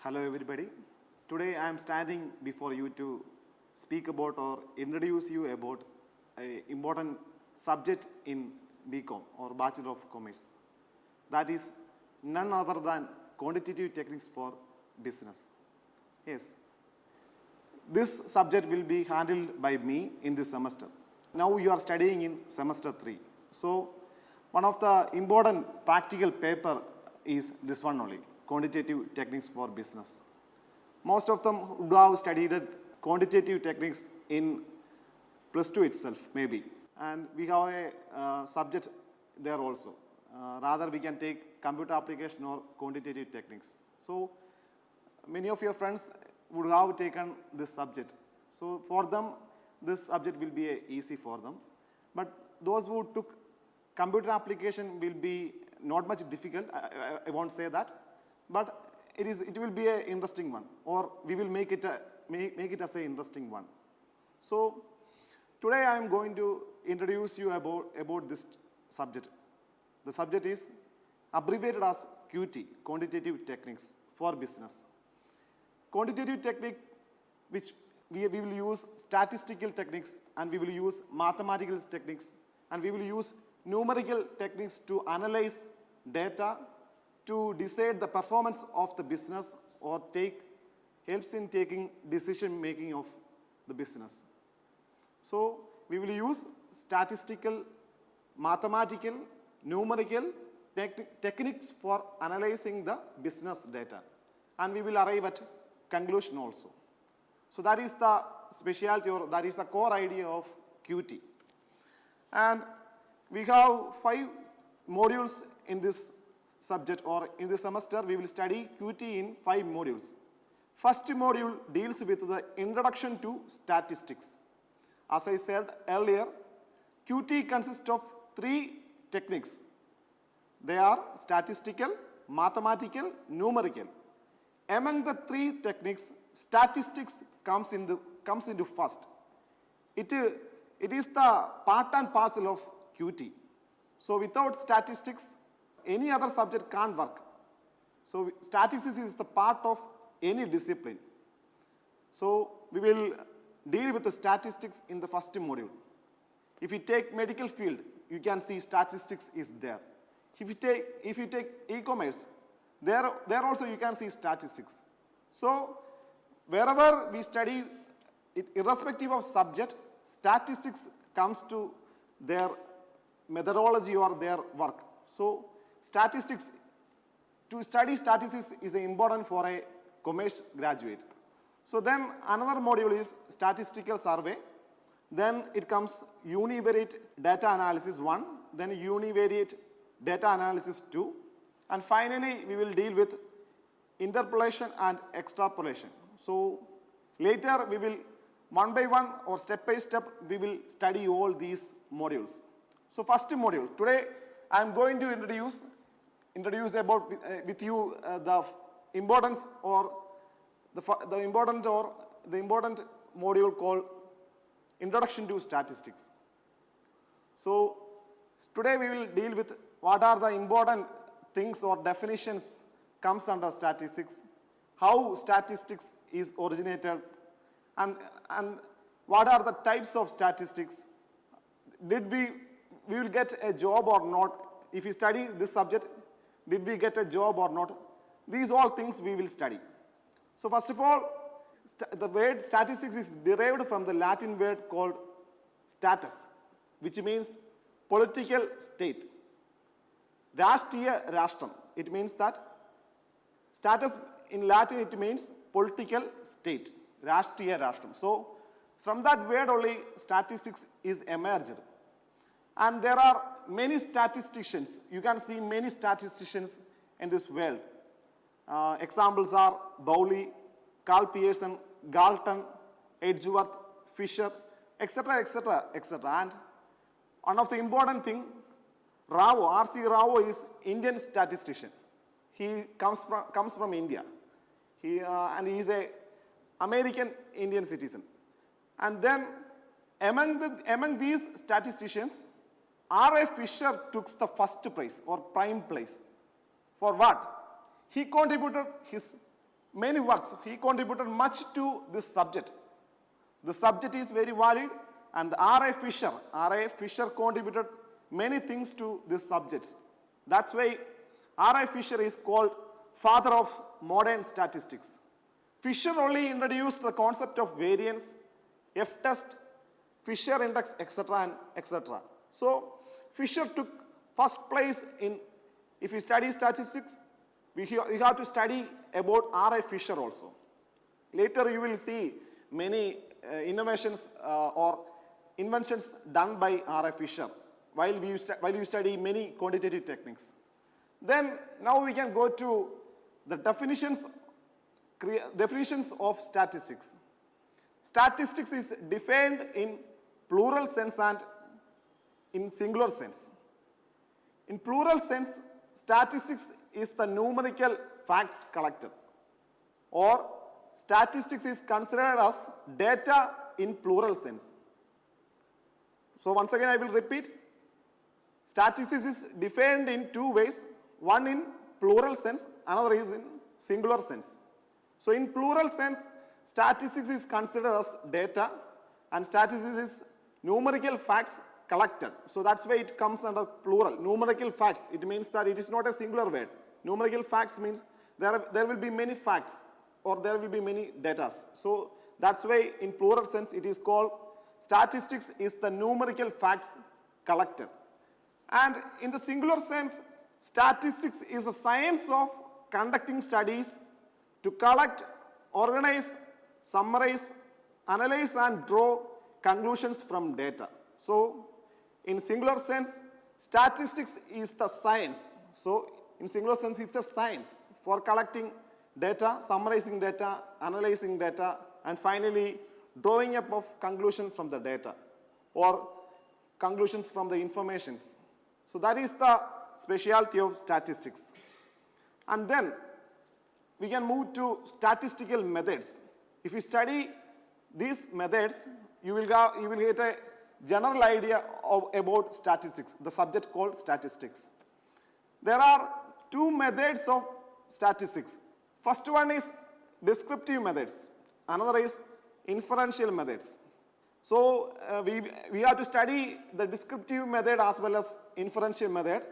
Hello everybody. Today I am standing before you to speak about or introduce you about an important subject in BCom or Bachelor of Commerce. That is none other than quantitative techniques for business. Yes. This subject will be handled by me in this semester. Now you are studying in semester 3. So one of the important practical paper is this one only, quantitative techniques for business. Most of them would have studied quantitative techniques in plus 2 itself, maybe. And we have a subject there also. Rather, we can take computer application or quantitative techniques. So many of your friends would have taken this subject. So for them, this subject will be easy for them. But those who took computer application will be not much difficult. I won't say that. But it will be an interesting one, or we will make it as an interesting one. So today I am going to introduce you about this subject. The subject is abbreviated as QT, quantitative techniques for business. Quantitative technique, which we will use statistical techniques, and we will use mathematical techniques, and we will use numerical techniques to analyze data, to decide the performance of the business, or helps in taking decision making of the business. So we will use statistical, mathematical, numerical techniques for analyzing the business data, and we will arrive at conclusion also. So that is the specialty, or that is the core idea of QT. And we have 5 modules in this subject, or in this semester we will study QT in 5 modules. First module deals with the introduction to statistics. As I said earlier, QT consists of 3 techniques. They are statistical, mathematical, numerical. Among the 3 techniques, statistics comes into first. It is the part and parcel of QT. So without statistics, any other subject can't work. So statistics is the part of any discipline. So we will deal with the statistics in the first module. If you take medical field, you can see statistics is there. If you take e-commerce, there also you can see statistics. So wherever we study, irrespective of subject, statistics comes to their methodology or their work. So to study statistics is important for a commerce graduate. So then another module is statistical survey. Then it comes univariate data analysis 1, then univariate data analysis 2, and finally we will deal with interpolation and extrapolation. So later we will one by one or step by step we will study all these modules. So first module, today I am going to introduce about with you the importance or the important module called Introduction to Statistics. So today we will deal with what are the important things or definitions comes under statistics, how statistics is originated, and what are the types of statistics. We will get a job or not? If we study this subject, did we get a job or not? These all things we will study. So first of all, the word statistics is derived from the Latin word called status, which means political state. Rashtriya Rashtam. It means that status in Latin it means political state. Rashtriya Rashtam. So from that word only statistics is emerged. And there are many statisticians. You can see many statisticians in this world. Examples are Bowley, Carl Pearson, Galton, Edgeworth, Fisher, etc., etc., etc. And one of the important thing, Rao, R.C. Rao is Indian statistician. He comes from India. And he is a American Indian citizen. And then among these statisticians, R.A. Fisher took the first prize or prime place. For what? He contributed his many works. He contributed much to this subject. The subject is very valid, and R.A. Fisher contributed many things to this subject. That's why R.A. Fisher is called father of modern statistics. Fisher only introduced the concept of variance, F-test, Fisher index, etc. and etc. So Fisher took first place in, if you study statistics, we have to study about R.A. Fisher also. Later you will see many innovations or inventions done by R.A. Fisher while you study many quantitative techniques. Then now we can go to the definitions of statistics. Statistics is defined in plural sense and in singular sense. In plural sense, statistics is the numerical facts collected, or statistics is considered as data in plural sense. So once again I will repeat, statistics is defined in two ways, one in plural sense, another is in singular sense. So in plural sense, statistics is considered as data, and statistics is numerical facts collected. So that's why it comes under plural. Numerical facts, it means that it is not a singular word. Numerical facts means there will be many facts or there will be many data. So that's why in plural sense it is called statistics is the numerical facts collected. And in the singular sense, statistics is a science of conducting studies to collect, organize, summarize, analyze and draw conclusions from data. So in singular sense, statistics is the science. So in singular sense, it's a science for collecting data, summarizing data, analyzing data, and finally drawing up of conclusion from the data or conclusions from the informations. So that is the specialty of statistics. And then we can move to statistical methods. If you study these methods, you will get a general idea about statistics, the subject called statistics. There are two methods of statistics. First one is descriptive methods, another is inferential methods. So we have to study the descriptive method as well as inferential method.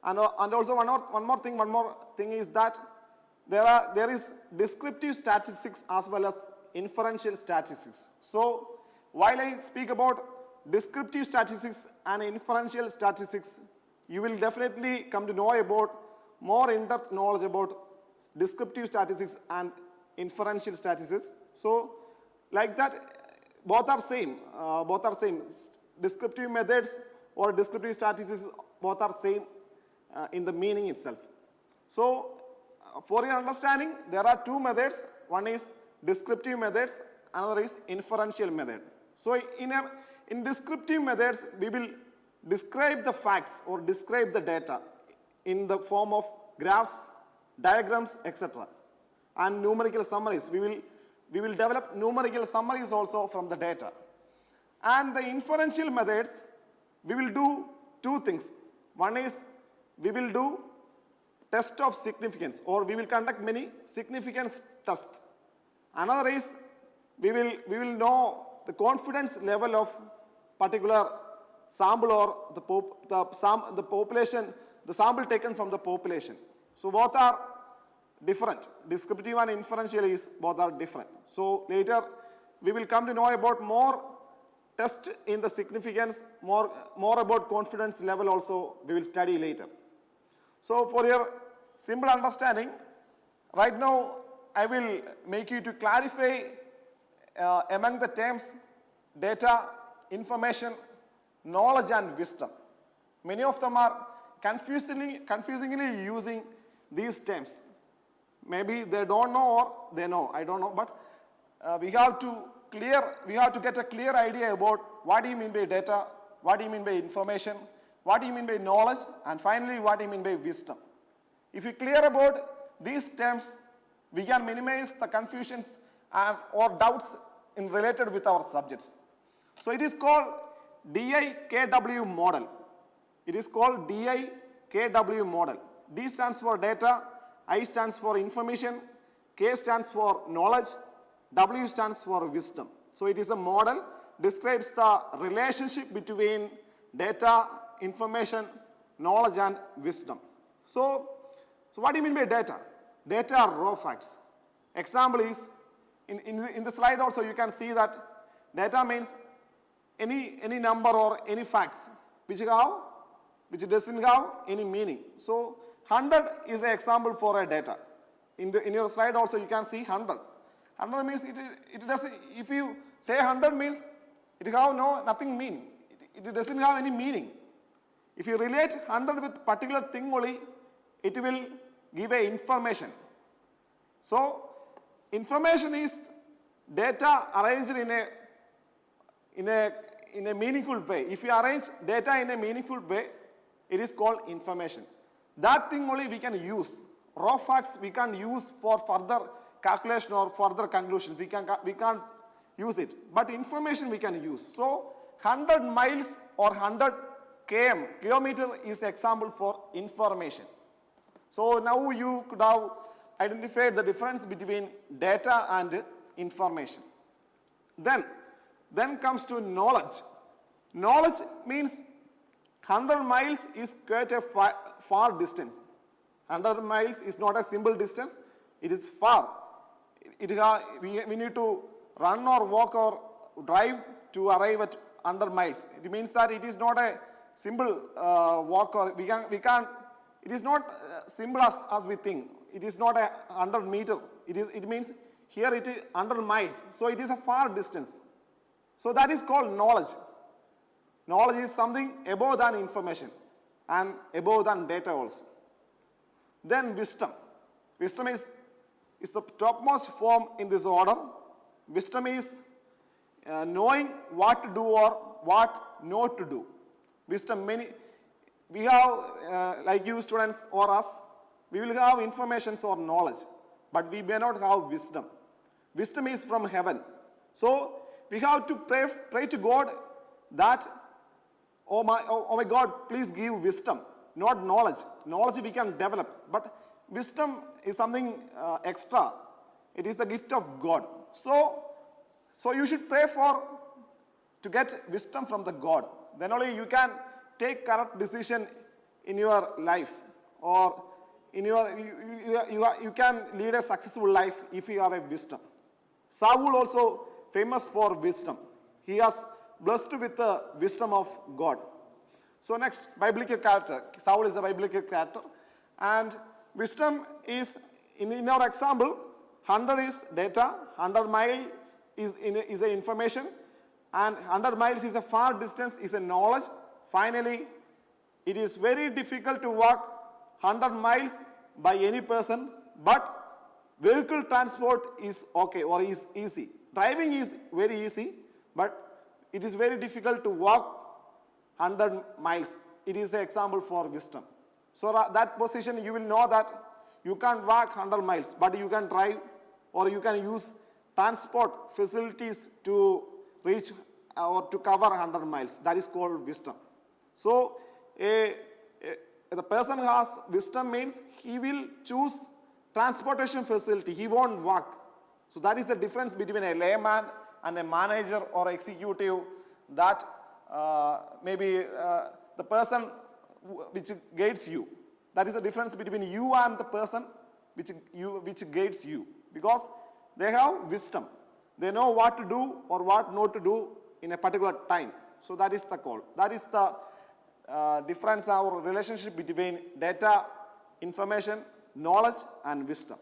And also one more thing is that there is descriptive statistics as well as inferential statistics. So while I speak about descriptive statistics and inferential statistics, you will definitely come to know about more in-depth knowledge about descriptive statistics and inferential statistics. So like that, both are same. Descriptive methods or descriptive statistics both are same in the meaning itself. So for your understanding, there are two methods. One is descriptive methods, another is inferential method. So in descriptive methods, we will describe the facts or describe the data in the form of graphs, diagrams, etc. and numerical summaries. We will develop numerical summaries also from the data. And the inferential methods, we will do two things. One is we will do test of significance, or we will conduct many significance tests. Another is we will know the confidence level of particular sample or the population, the sample taken from the population. So both are different. Descriptive and inferential is both are different. So later we will come to know about more test in the significance, more about confidence level also we will study later. So for your simple understanding, right now I will make you to clarify among the terms data, information, knowledge and wisdom. Many of them are confusingly using these terms. Maybe they don't know or they know, I don't know, but we have to get a clear idea about what do you mean by data, what do you mean by information, what do you mean by knowledge, and finally what do you mean by wisdom. If you clear about these terms, we can minimize the confusions or doubts related with our subjects. So it is called DIKW model. It is called DIKW model. D stands for data, I stands for information, K stands for knowledge, W stands for wisdom. So it is a model, describes the relationship between data, information, knowledge and wisdom. So what do you mean by data? Data are raw facts. Example is, in the slide also you can see that data means any number or any facts which doesn't have any meaning. So 100 is an example for a data. In your slide also you can see 100. 100 means it doesn't, if you say 100 means it have nothing mean. It doesn't have any meaning. If you relate 100 with particular thing only, it will give a information. So information is data arranged in a meaningful way. If you arrange data in a meaningful way, it is called information. That thing only we can use. Raw facts we can't use for further calculation or further conclusions. We can't use it. But information we can use. So 100 miles or 100 kilometer is example for information. So now you could have identified the difference between data and information. Then comes to knowledge. Knowledge means 100 miles is quite a far distance. 100 miles is not a simple distance, it is far. We need to run or walk or drive to arrive at 100 miles. It means that it is not a simple walk, or it is not simple as we think. It is not a 100 meter. It means here it is 100 miles. So it is a far distance. So that is called knowledge. Knowledge is something above than information and above than data also. Then wisdom. Wisdom is the topmost form in this order. Wisdom is knowing what to do or what not to do. Wisdom, we have, like you students or us, we will have information or knowledge, but we may not have wisdom. Wisdom is from heaven. So we have to pray to God that, oh my God, please give wisdom, not knowledge. Knowledge we can develop, but wisdom is something extra. It is the gift of God. So you should pray to get wisdom from the God. Then only you can take correct decision in your life, or in you can lead a successful life if you have a wisdom. Saul also famous for wisdom. He has blessed with the wisdom of God. So next, biblical character. Saul is a biblical character, and wisdom is in our example. 100 is data, 100 miles is a information, and 100 miles is a far distance, is a knowledge. Finally, it is very difficult to walk 100 miles by any person, but vehicle transport is okay or is easy. Driving is very easy, but it is very difficult to walk 100 miles. It is the example for wisdom. So that position you will know that you can't walk 100 miles, but you can drive or you can use transport facilities to reach or to cover 100 miles. That is called wisdom. So the person who has wisdom means he will choose transportation facility. He won't walk. So that is the difference between a layman and a manager or executive, that maybe the person which guides you. That is the difference between you and the person which guides you, because they have wisdom. They know what to do or what not to do in a particular time. So that is the call. That is the difference, our relationship between data, information, knowledge and wisdom.